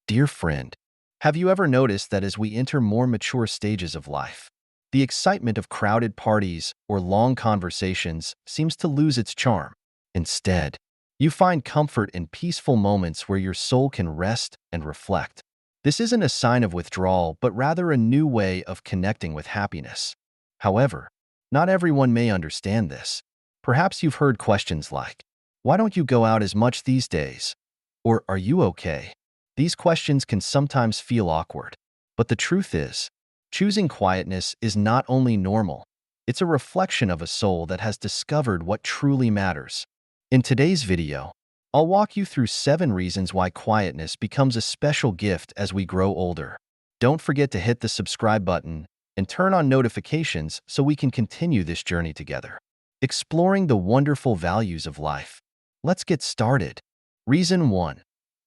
Dear friend, have you ever noticed that as we enter more mature stages of life, the excitement of crowded parties or long conversations seems to lose its charm? Instead, you find comfort in peaceful moments where your soul can rest and reflect. This isn't a sign of withdrawal, but rather a new way of connecting with happiness. However, not everyone may understand this. Perhaps you've heard questions like, "Why don't you go out as much these days?" Or, "Are you okay?" These questions can sometimes feel awkward, but the truth is, choosing quietness is not only normal, it's a reflection of a soul that has discovered what truly matters. In today's video, I'll walk you through 7 reasons why quietness becomes a special gift as we grow older. Don't forget to hit the subscribe button and turn on notifications so we can continue this journey together, exploring the wonderful values of life. Let's get started. Reason 1.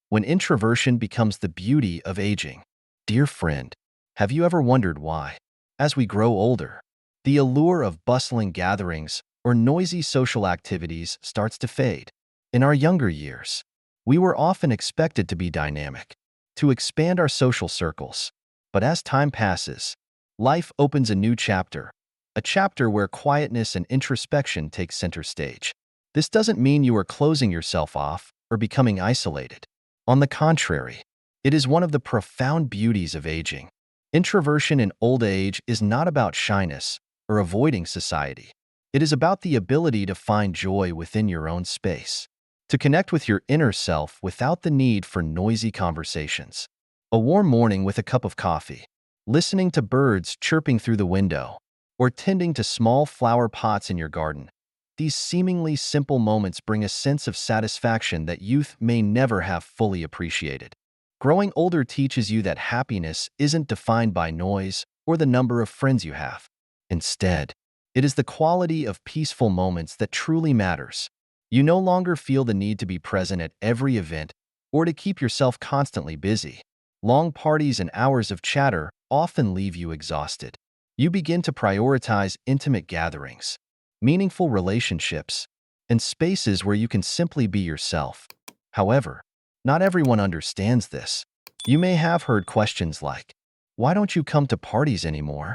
When introversion becomes the beauty of aging. Dear friend, have you ever wondered why, as we grow older, the allure of bustling gatherings or noisy social activities starts to fade? In our younger years, we were often expected to be dynamic, to expand our social circles. But as time passes, life opens a new chapter, a chapter where quietness and introspection take center stage. This doesn't mean you are closing yourself off or becoming isolated. On the contrary, it is one of the profound beauties of aging. Introversion in old age is not about shyness or avoiding society. It is about the ability to find joy within your own space, to connect with your inner self without the need for noisy conversations. A warm morning with a cup of coffee, listening to birds chirping through the window, or tending to small flower pots in your garden. These seemingly simple moments bring a sense of satisfaction that youth may never have fully appreciated. Growing older teaches you that happiness isn't defined by noise or the number of friends you have. Instead, it is the quality of peaceful moments that truly matters. You no longer feel the need to be present at every event or to keep yourself constantly busy. Long parties and hours of chatter often leave you exhausted. You begin to prioritize intimate gatherings, meaningful relationships, and spaces where you can simply be yourself. However, not everyone understands this. You may have heard questions like, "Why don't you come to parties anymore?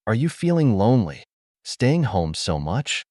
Are you feeling lonely, staying home so much?"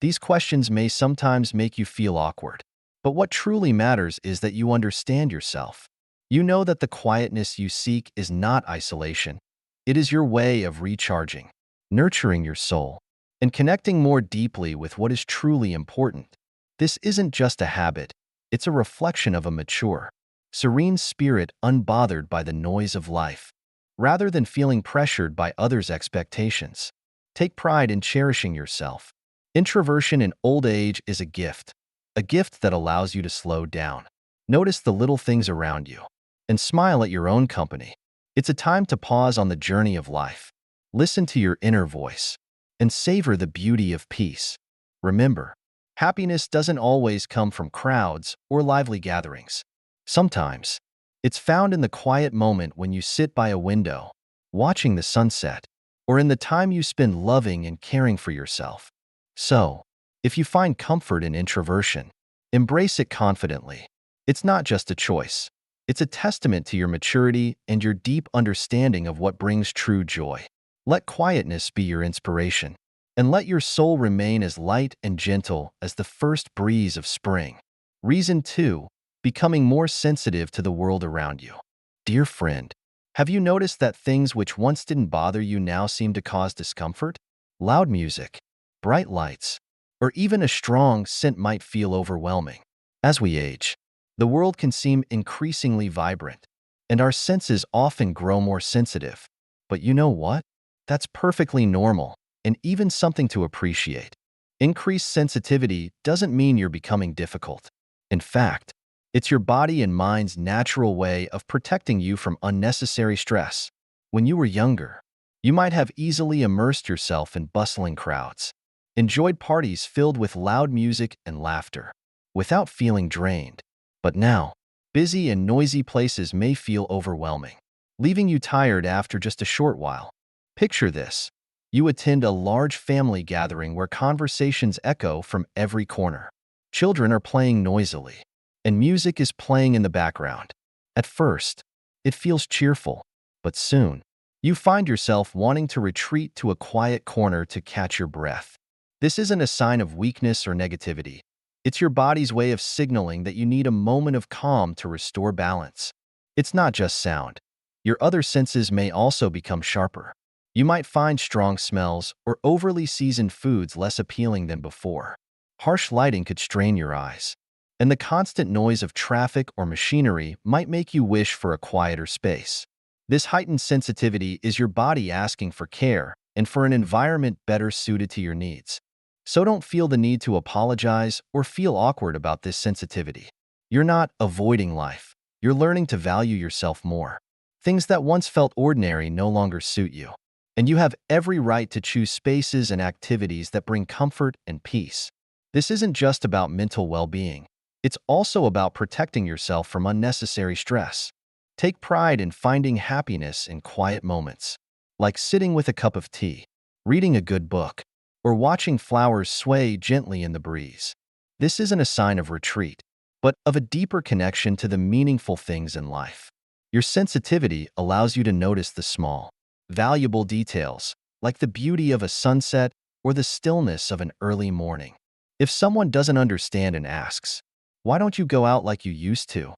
These questions may sometimes make you feel awkward, but what truly matters is that you understand yourself. You know that the quietness you seek is not isolation. It is your way of recharging, nurturing your soul, and connecting more deeply with what is truly important. This isn't just a habit, it's a reflection of a mature, serene spirit unbothered by the noise of life. Rather than feeling pressured by others' expectations, take pride in cherishing yourself. Introversion in old age is a gift that allows you to slow down. Notice the little things around you, and smile at your own company. It's a time to pause on the journey of life, listen to your inner voice, and savor the beauty of peace. Remember, happiness doesn't always come from crowds or lively gatherings. Sometimes, it's found in the quiet moment when you sit by a window, watching the sunset, or in the time you spend loving and caring for yourself. So, if you find comfort in introversion, embrace it confidently. It's not just a choice. It's a testament to your maturity and your deep understanding of what brings true joy. Let quietness be your inspiration, and let your soul remain as light and gentle as the first breeze of spring. Reason 2. Becoming more sensitive to the world around you. Dear friend, have you noticed that things which once didn't bother you now seem to cause discomfort? Loud music, bright lights, or even a strong scent might feel overwhelming. As we age, the world can seem increasingly vibrant, and our senses often grow more sensitive. But you know what? That's perfectly normal, and even something to appreciate. Increased sensitivity doesn't mean you're becoming difficult. In fact, it's your body and mind's natural way of protecting you from unnecessary stress. When you were younger, you might have easily immersed yourself in bustling crowds, enjoyed parties filled with loud music and laughter, without feeling drained. But now, busy and noisy places may feel overwhelming, leaving you tired after just a short while. Picture this. You attend a large family gathering where conversations echo from every corner. Children are playing noisily, and music is playing in the background. At first, it feels cheerful, but soon, you find yourself wanting to retreat to a quiet corner to catch your breath. This isn't a sign of weakness or negativity. It's your body's way of signaling that you need a moment of calm to restore balance. It's not just sound. Your other senses may also become sharper. You might find strong smells or overly seasoned foods less appealing than before. Harsh lighting could strain your eyes, and the constant noise of traffic or machinery might make you wish for a quieter space. This heightened sensitivity is your body asking for care and for an environment better suited to your needs. So don't feel the need to apologize or feel awkward about this sensitivity. You're not avoiding life. You're learning to value yourself more. Things that once felt ordinary no longer suit you. And you have every right to choose spaces and activities that bring comfort and peace. This isn't just about mental well-being. It's also about protecting yourself from unnecessary stress. Take pride in finding happiness in quiet moments, like sitting with a cup of tea, reading a good book, or watching flowers sway gently in the breeze. This isn't a sign of retreat, but of a deeper connection to the meaningful things in life. Your sensitivity allows you to notice the small, valuable details, like the beauty of a sunset or the stillness of an early morning. If someone doesn't understand and asks, "Why don't you go out like you used to?"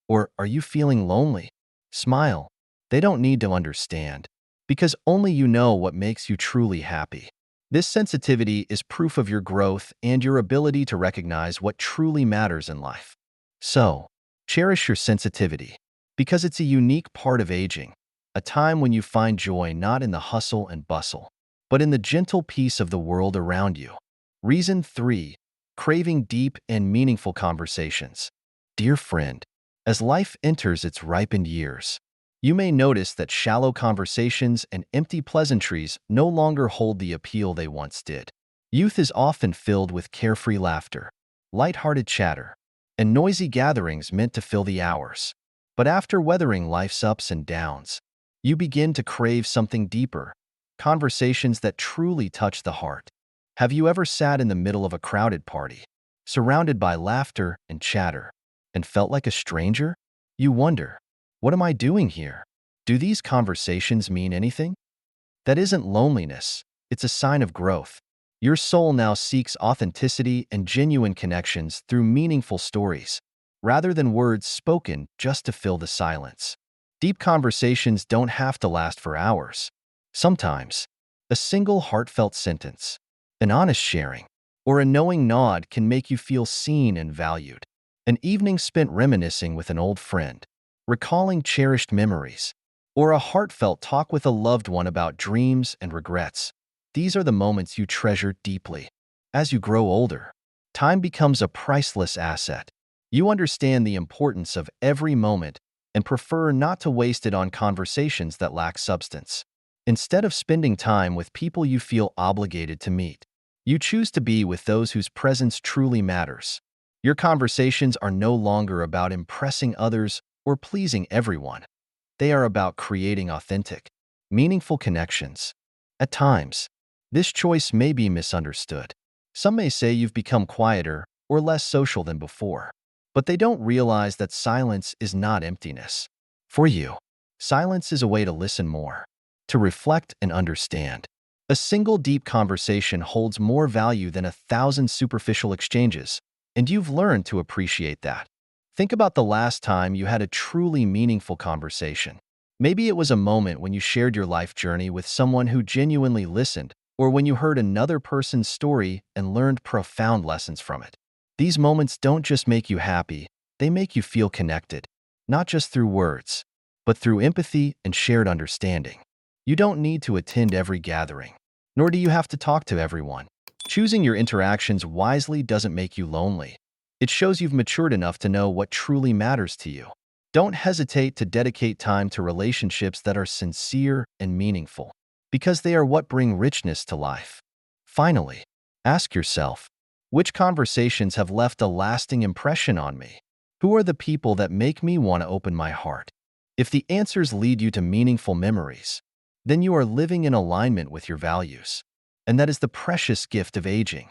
Or, "Are you feeling lonely?" Smile. They don't need to understand, because only you know what makes you truly happy. This sensitivity is proof of your growth and your ability to recognize what truly matters in life. So, cherish your sensitivity, because it's a unique part of aging, a time when you find joy not in the hustle and bustle, but in the gentle peace of the world around you. Reason 3. Craving deep and meaningful conversations. Dear friend, as life enters its ripened years, you may notice that shallow conversations and empty pleasantries no longer hold the appeal they once did. Youth is often filled with carefree laughter, light-hearted chatter, and noisy gatherings meant to fill the hours. But after weathering life's ups and downs, you begin to crave something deeper, conversations that truly touch the heart. Have you ever sat in the middle of a crowded party, surrounded by laughter and chatter, and felt like a stranger? You wonder, what am I doing here? Do these conversations mean anything? That isn't loneliness, it's a sign of growth. Your soul now seeks authenticity and genuine connections through meaningful stories, rather than words spoken just to fill the silence. Deep conversations don't have to last for hours. Sometimes, a single heartfelt sentence, an honest sharing, or a knowing nod can make you feel seen and valued. An evening spent reminiscing with an old friend, recalling cherished memories, or a heartfelt talk with a loved one about dreams and regrets. These are the moments you treasure deeply. As you grow older, time becomes a priceless asset. You understand the importance of every moment and prefer not to waste it on conversations that lack substance. Instead of spending time with people you feel obligated to meet, you choose to be with those whose presence truly matters. Your conversations are no longer about impressing others or pleasing everyone. They are about creating authentic, meaningful connections. At times, this choice may be misunderstood. Some may say you've become quieter or less social than before, but they don't realize that silence is not emptiness. For you, silence is a way to listen more, to reflect and understand. A single deep conversation holds more value than 1,000 superficial exchanges, and you've learned to appreciate that. Think about the last time you had a truly meaningful conversation. Maybe it was a moment when you shared your life journey with someone who genuinely listened, or when you heard another person's story and learned profound lessons from it. These moments don't just make you happy, they make you feel connected, not just through words, but through empathy and shared understanding. You don't need to attend every gathering, nor do you have to talk to everyone. Choosing your interactions wisely doesn't make you lonely. It shows you've matured enough to know what truly matters to you. Don't hesitate to dedicate time to relationships that are sincere and meaningful, because they are what bring richness to life. Finally, ask yourself, which conversations have left a lasting impression on me? Who are the people that make me want to open my heart? If the answers lead you to meaningful memories, then you are living in alignment with your values. And that is the precious gift of aging,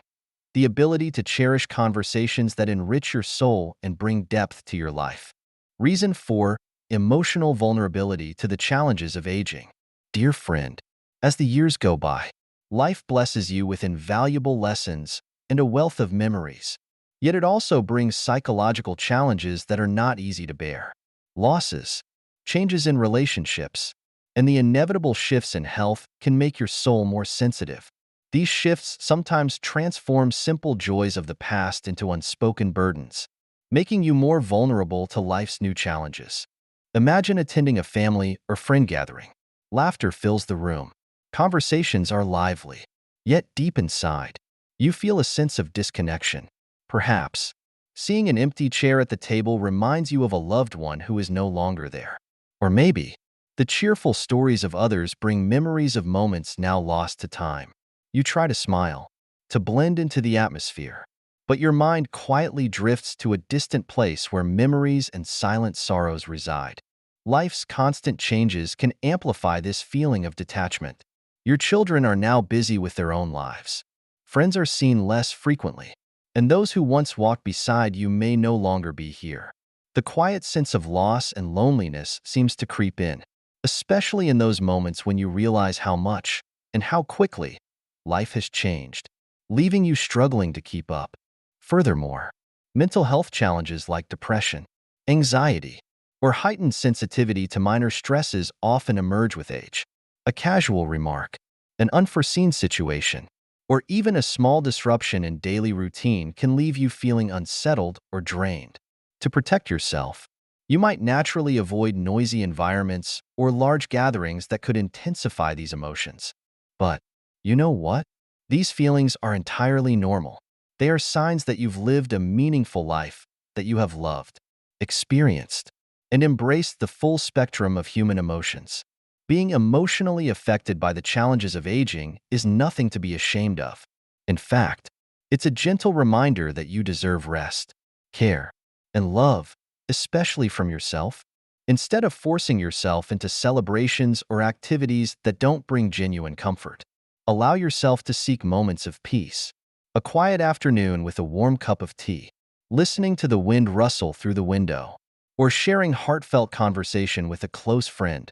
the ability to cherish conversations that enrich your soul and bring depth to your life. Reason 4. emotional vulnerability to the challenges of aging. Dear friend, as the years go by, life blesses you with invaluable lessons and a wealth of memories. Yet it also brings psychological challenges that are not easy to bear. Losses, changes in relationships, and the inevitable shifts in health can make your soul more sensitive. These shifts sometimes transform simple joys of the past into unspoken burdens, making you more vulnerable to life's new challenges. Imagine attending a family or friend gathering. Laughter fills the room. Conversations are lively. Yet deep inside, you feel a sense of disconnection. Perhaps, seeing an empty chair at the table reminds you of a loved one who is no longer there. Or maybe, the cheerful stories of others bring memories of moments now lost to time. You try to smile, to blend into the atmosphere, but your mind quietly drifts to a distant place where memories and silent sorrows reside. Life's constant changes can amplify this feeling of detachment. Your children are now busy with their own lives. Friends are seen less frequently, and those who once walked beside you may no longer be here. The quiet sense of loss and loneliness seems to creep in, especially in those moments when you realize how much and how quickly life has changed, leaving you struggling to keep up. Furthermore, mental health challenges like depression, anxiety, or heightened sensitivity to minor stresses often emerge with age. A casual remark, an unforeseen situation, or even a small disruption in daily routine can leave you feeling unsettled or drained. To protect yourself, you might naturally avoid noisy environments or large gatherings that could intensify these emotions. But, you know what? These feelings are entirely normal. They are signs that you've lived a meaningful life, that you have loved, experienced, and embraced the full spectrum of human emotions. Being emotionally affected by the challenges of aging is nothing to be ashamed of. In fact, it's a gentle reminder that you deserve rest, care, and love, especially from yourself. Instead of forcing yourself into celebrations or activities that don't bring genuine comfort, allow yourself to seek moments of peace. A quiet afternoon with a warm cup of tea, listening to the wind rustle through the window, or sharing heartfelt conversation with a close friend.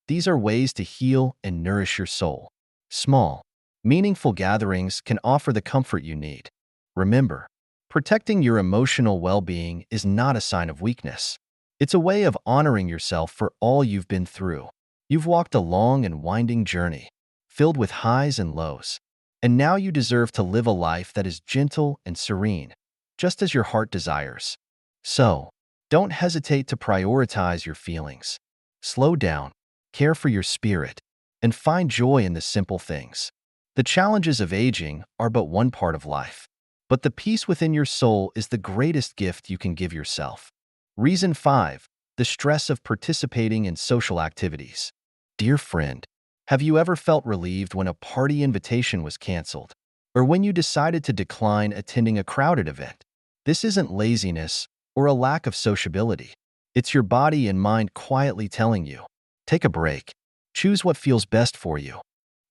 These are ways to heal and nourish your soul. Small, meaningful gatherings can offer the comfort you need. Remember, protecting your emotional well-being is not a sign of weakness. It's a way of honoring yourself for all you've been through. You've walked a long and winding journey, filled with highs and lows. And now you deserve to live a life that is gentle and serene, just as your heart desires. So, don't hesitate to prioritize your feelings. Slow down, care for your spirit, and find joy in the simple things. The challenges of aging are but one part of life, but the peace within your soul is the greatest gift you can give yourself. Reason 5. The stress of participating in social activities. Dear friend, have you ever felt relieved when a party invitation was canceled, or when you decided to decline attending a crowded event? This isn't laziness or a lack of sociability. It's your body and mind quietly telling you, take a break. Choose what feels best for you.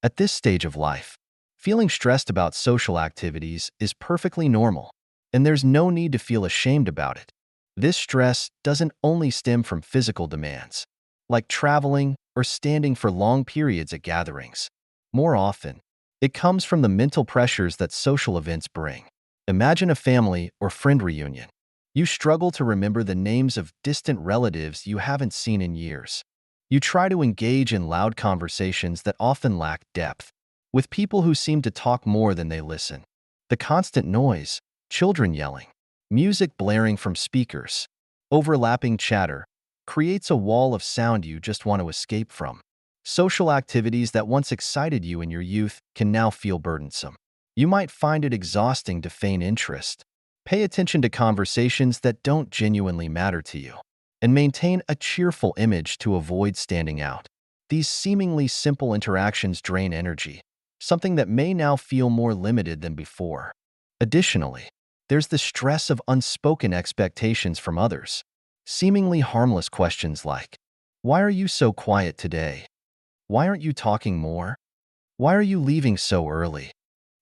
At this stage of life, feeling stressed about social activities is perfectly normal, and there's no need to feel ashamed about it. This stress doesn't only stem from physical demands, like traveling or standing for long periods at gatherings. More often, it comes from the mental pressures that social events bring. Imagine a family or friend reunion. You struggle to remember the names of distant relatives you haven't seen in years. You try to engage in loud conversations that often lack depth, with people who seem to talk more than they listen. The constant noise, children yelling, music blaring from speakers, overlapping chatter, creates a wall of sound you just want to escape from. Social activities that once excited you in your youth can now feel burdensome. You might find it exhausting to feign interest. Pay attention to conversations that don't genuinely matter to you, and maintain a cheerful image to avoid standing out. These seemingly simple interactions drain energy, something that may now feel more limited than before. Additionally, there's the stress of unspoken expectations from others. Seemingly harmless questions like, "Why are you so quiet today? Why aren't you talking more? Why are you leaving so early?"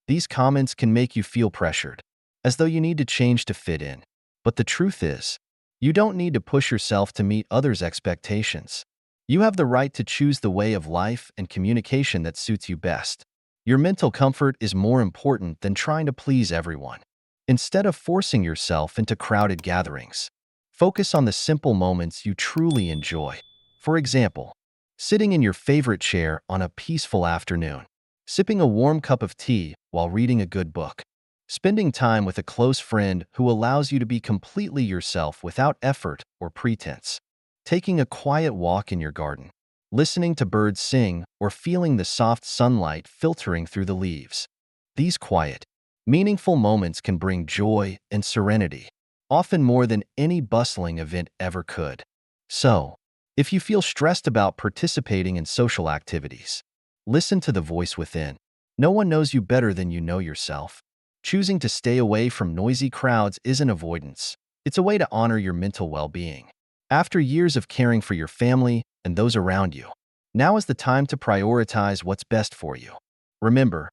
These comments can make you feel pressured, as though you need to change to fit in. But the truth is, You don't need to push yourself to meet others' expectations. You have the right to choose the way of life and communication that suits you best. Your mental comfort is more important than trying to please everyone. Instead of forcing yourself into crowded gatherings, focus on the simple moments you truly enjoy. For example, sitting in your favorite chair on a peaceful afternoon, sipping a warm cup of tea while reading a good book, spending time with a close friend who allows you to be completely yourself without effort or pretense, taking a quiet walk in your garden, listening to birds sing, or feeling the soft sunlight filtering through the leaves. These quiet, meaningful moments can bring joy and serenity, often more than any bustling event ever could. So, if you feel stressed about participating in social activities, listen to the voice within. No one knows you better than you know yourself. Choosing to stay away from noisy crowds isn't avoidance. It's a way to honor your mental well-being. After years of caring for your family and those around you, now is the time to prioritize what's best for you. Remember,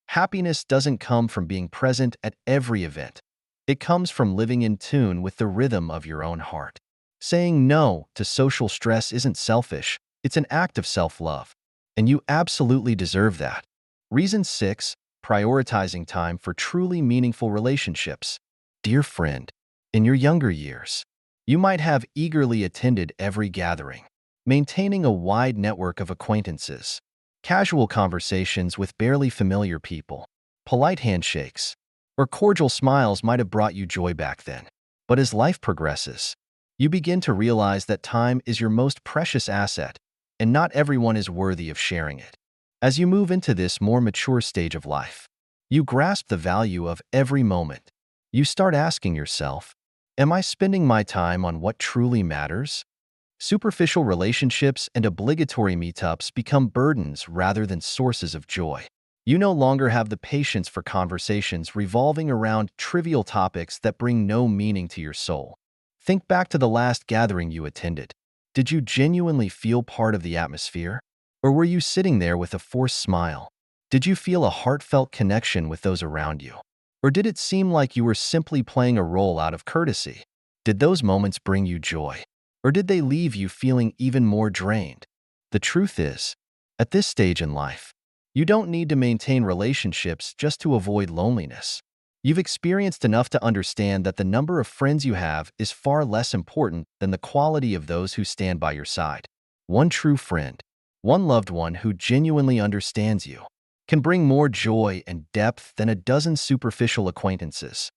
happiness doesn't come from being present at every event. It comes from living in tune with the rhythm of your own heart. Saying no to social stress isn't selfish, it's an act of self-love. And you absolutely deserve that. Reason 6. Prioritizing time for truly meaningful relationships. Dear friend, in your younger years, you might have eagerly attended every gathering, maintaining a wide network of acquaintances, casual conversations with barely familiar people, polite handshakes, or cordial smiles might have brought you joy back then. But as life progresses, you begin to realize that time is your most precious asset, and not everyone is worthy of sharing it. As you move into this more mature stage of life, you grasp the value of every moment. You start asking yourself, am I spending my time on what truly matters? Superficial relationships and obligatory meetups become burdens rather than sources of joy. You no longer have the patience for conversations revolving around trivial topics that bring no meaning to your soul. Think back to the last gathering you attended. Did you genuinely feel part of the atmosphere? Or were you sitting there with a forced smile? Did you feel a heartfelt connection with those around you? Or did it seem like you were simply playing a role out of courtesy? Did those moments bring you joy? Or did they leave you feeling even more drained? The truth is, at this stage in life, you don't need to maintain relationships just to avoid loneliness. You've experienced enough to understand that the number of friends you have is far less important than the quality of those who stand by your side. One true friend, one loved one who genuinely understands you, can bring more joy and depth than a dozen superficial acquaintances.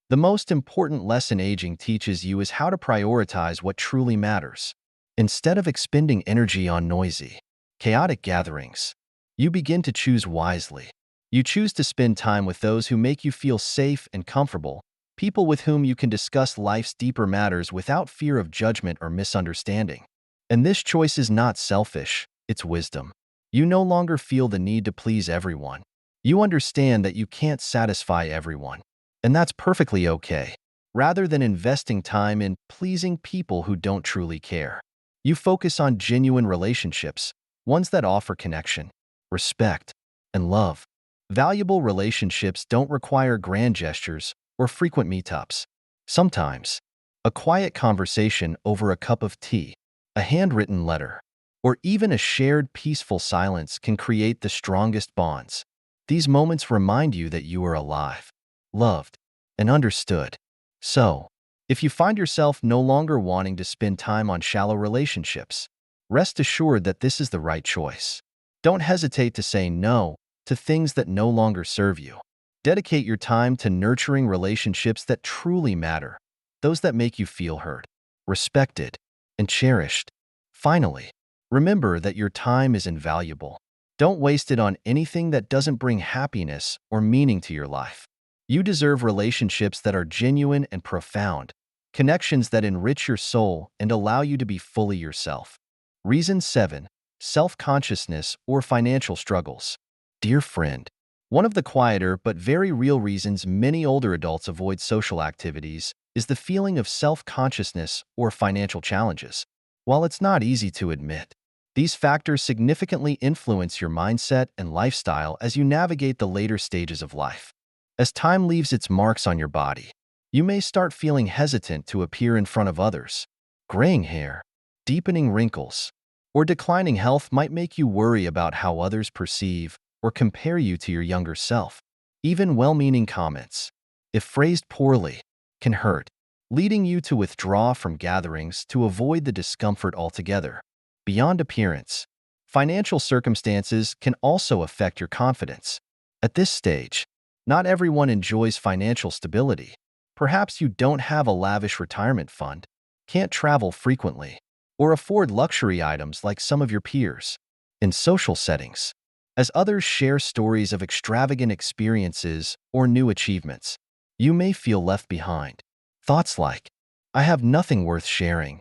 The most important lesson aging teaches you is how to prioritize what truly matters. Instead of expending energy on noisy, chaotic gatherings, you begin to choose wisely. You choose to spend time with those who make you feel safe and comfortable, people with whom you can discuss life's deeper matters without fear of judgment or misunderstanding. And this choice is not selfish. It's wisdom. You no longer feel the need to please everyone. You understand that you can't satisfy everyone, and that's perfectly okay. Rather than investing time in pleasing people who don't truly care, you focus on genuine relationships, ones that offer connection, respect, and love. Valuable relationships don't require grand gestures or frequent meetups. Sometimes, a quiet conversation over a cup of tea, a handwritten letter, or even a shared peaceful silence can create the strongest bonds. These moments remind you that you are alive, loved, and understood. So, if you find yourself no longer wanting to spend time on shallow relationships, rest assured that this is the right choice. Don't hesitate to say no to things that no longer serve you. Dedicate your time to nurturing relationships that truly matter, those that make you feel heard, respected, and cherished. Finally, remember that your time is invaluable. Don't waste it on anything that doesn't bring happiness or meaning to your life. You deserve relationships that are genuine and profound, connections that enrich your soul and allow you to be fully yourself. Reason 7. Self-consciousness or financial struggles. Dear friend, one of the quieter but very real reasons many older adults avoid social activities is the feeling of self-consciousness or financial challenges. While it's not easy to admit, these factors significantly influence your mindset and lifestyle as you navigate the later stages of life. As time leaves its marks on your body, You may start feeling hesitant to appear in front of others. Graying hair, deepening wrinkles, or declining health might make you worry about how others perceive or compare you to your younger self. Even well-meaning comments, if phrased poorly, can hurt, leading you to withdraw from gatherings to avoid the discomfort altogether. Beyond appearance, financial circumstances can also affect your confidence. At this stage, not everyone enjoys financial stability. Perhaps you don't have a lavish retirement fund, can't travel frequently, or afford luxury items like some of your peers. In social settings, as others share stories of extravagant experiences or new achievements, you may feel left behind. Thoughts like, I have nothing worth sharing.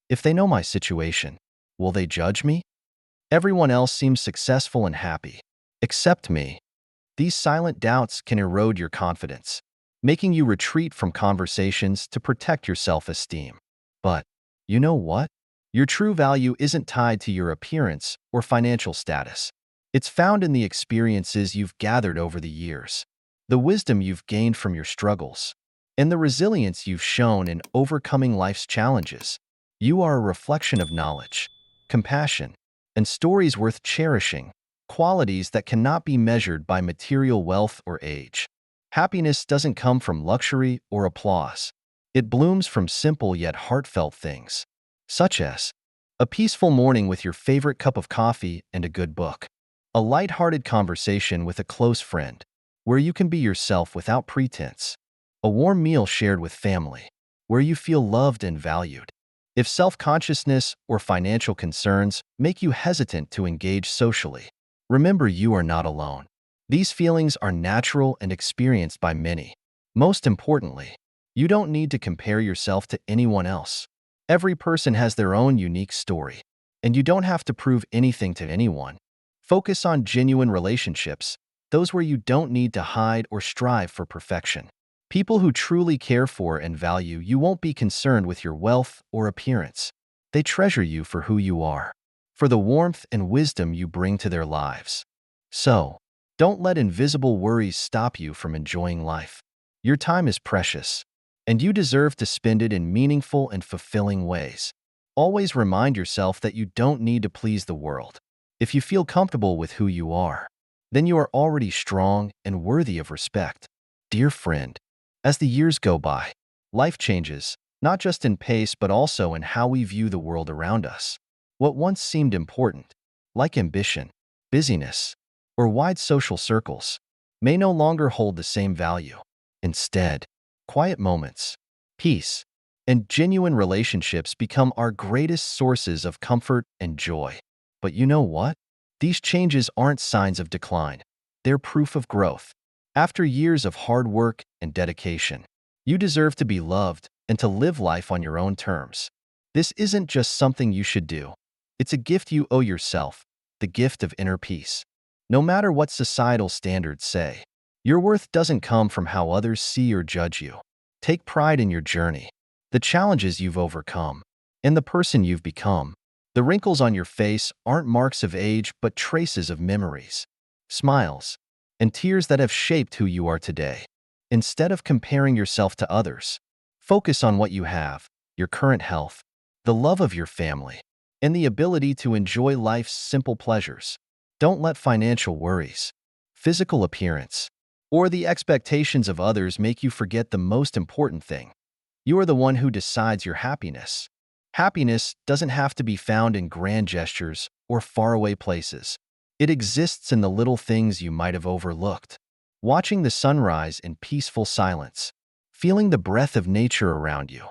If they know my situation, will they judge me? Everyone else seems successful and happy, except me. These silent doubts can erode your confidence, making you retreat from conversations to protect your self-esteem. But, you know what? Your true value isn't tied to your appearance or financial status. It's found in the experiences you've gathered over the years, the wisdom you've gained from your struggles, and the resilience you've shown in overcoming life's challenges. You are a reflection of knowledge, compassion, and stories worth cherishing, qualities that cannot be measured by material wealth or age. Happiness doesn't come from luxury or applause. It blooms from simple yet heartfelt things, such as a peaceful morning with your favorite cup of coffee and a good book, a light-hearted conversation with a close friend, where you can be yourself without pretense, a warm meal shared with family, where you feel loved and valued. If self-consciousness or financial concerns make you hesitant to engage socially, remember you are not alone. These feelings are natural and experienced by many. Most importantly, you don't need to compare yourself to anyone else. Every person has their own unique story, and you don't have to prove anything to anyone. Focus on genuine relationships, those where you don't need to hide or strive for perfection. People who truly care for and value you won't be concerned with your wealth or appearance. They treasure you for who you are, for the warmth and wisdom you bring to their lives. So, don't let invisible worries stop you from enjoying life. Your time is precious, and you deserve to spend it in meaningful and fulfilling ways. Always remind yourself that you don't need to please the world. If you feel comfortable with who you are, then you are already strong and worthy of respect. Dear friend, as the years go by, life changes, not just in pace but also in how we view the world around us. What once seemed important, like ambition, busyness, or wide social circles, may no longer hold the same value. Instead, quiet moments, peace, and genuine relationships become our greatest sources of comfort and joy. But you know what? These changes aren't signs of decline. They're proof of growth. After years of hard work and dedication, you deserve to be loved and to live life on your own terms. This isn't just something you should do. It's a gift you owe yourself, the gift of inner peace. No matter what societal standards say, your worth doesn't come from how others see or judge you. Take pride in your journey, the challenges you've overcome, and the person you've become. The wrinkles on your face aren't marks of age but traces of memories, smiles, and tears that have shaped who you are today. Instead of comparing yourself to others, focus on what you have, your current health, the love of your family, and the ability to enjoy life's simple pleasures. Don't let financial worries, physical appearance, or the expectations of others make you forget the most important thing. You are the one who decides your happiness. Happiness doesn't have to be found in grand gestures or faraway places. It exists in the little things you might have overlooked. Watching the sunrise in peaceful silence, feeling the breath of nature around you,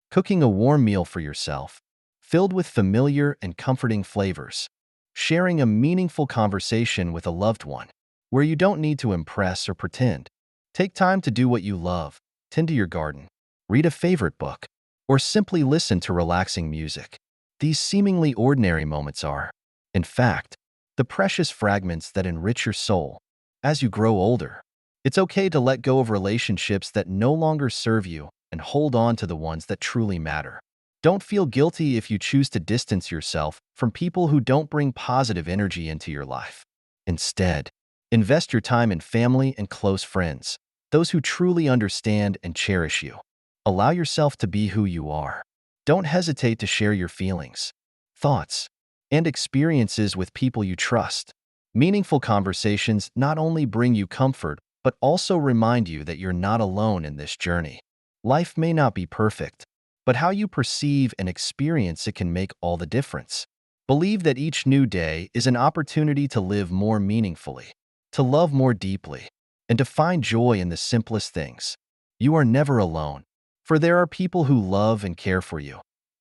cooking a warm meal for yourself, filled with familiar and comforting flavors, sharing a meaningful conversation with a loved one, where you don't need to impress or pretend. Take time to do what you love, tend to your garden, read a favorite book, or simply listen to relaxing music. These seemingly ordinary moments are, in fact, the precious fragments that enrich your soul. As you grow older, it's okay to let go of relationships that no longer serve you and hold on to the ones that truly matter. Don't feel guilty if you choose to distance yourself from people who don't bring positive energy into your life. Instead, invest your time in family and close friends, those who truly understand and cherish you. Allow yourself to be who you are. Don't hesitate to share your feelings, thoughts, and experiences with people you trust. Meaningful conversations not only bring you comfort, but also remind you that you're not alone in this journey. Life may not be perfect, but how you perceive and experience it can make all the difference. Believe that each new day is an opportunity to live more meaningfully, to love more deeply, and to find joy in the simplest things. You are never alone, for there are people who love and care for you,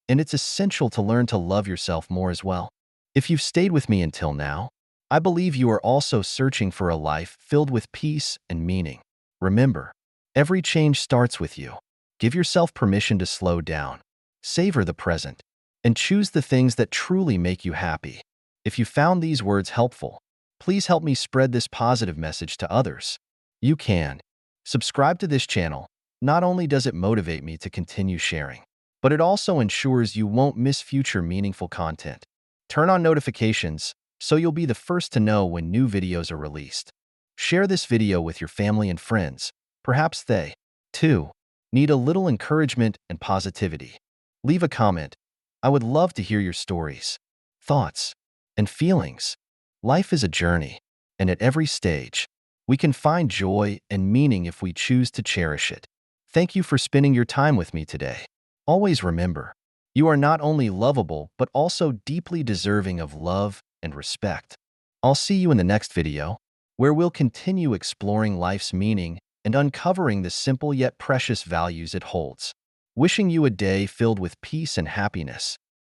and it's essential to learn to love yourself more as well. If you've stayed with me until now, I believe you are also searching for a life filled with peace and meaning. Remember, every change starts with you. Give yourself permission to slow down, savor the present, and choose the things that truly make you happy. If you found these words helpful, please help me spread this positive message to others. You can. Subscribe to this channel. Not only does it motivate me to continue sharing, but it also ensures you won't miss future meaningful content. Turn on notifications so you'll be the first to know when new videos are released. Share this video with your family and friends. Perhaps they, too, need a little encouragement and positivity. Leave a comment. I would love to hear your stories, thoughts, and feelings. Life is a journey, and at every stage, we can find joy and meaning if we choose to cherish it. Thank you for spending your time with me today. Always remember, you are not only lovable, but also deeply deserving of love and respect. I'll see you in the next video, where we'll continue exploring life's meaning and uncovering the simple yet precious values it holds. Wishing you a day filled with peace and happiness.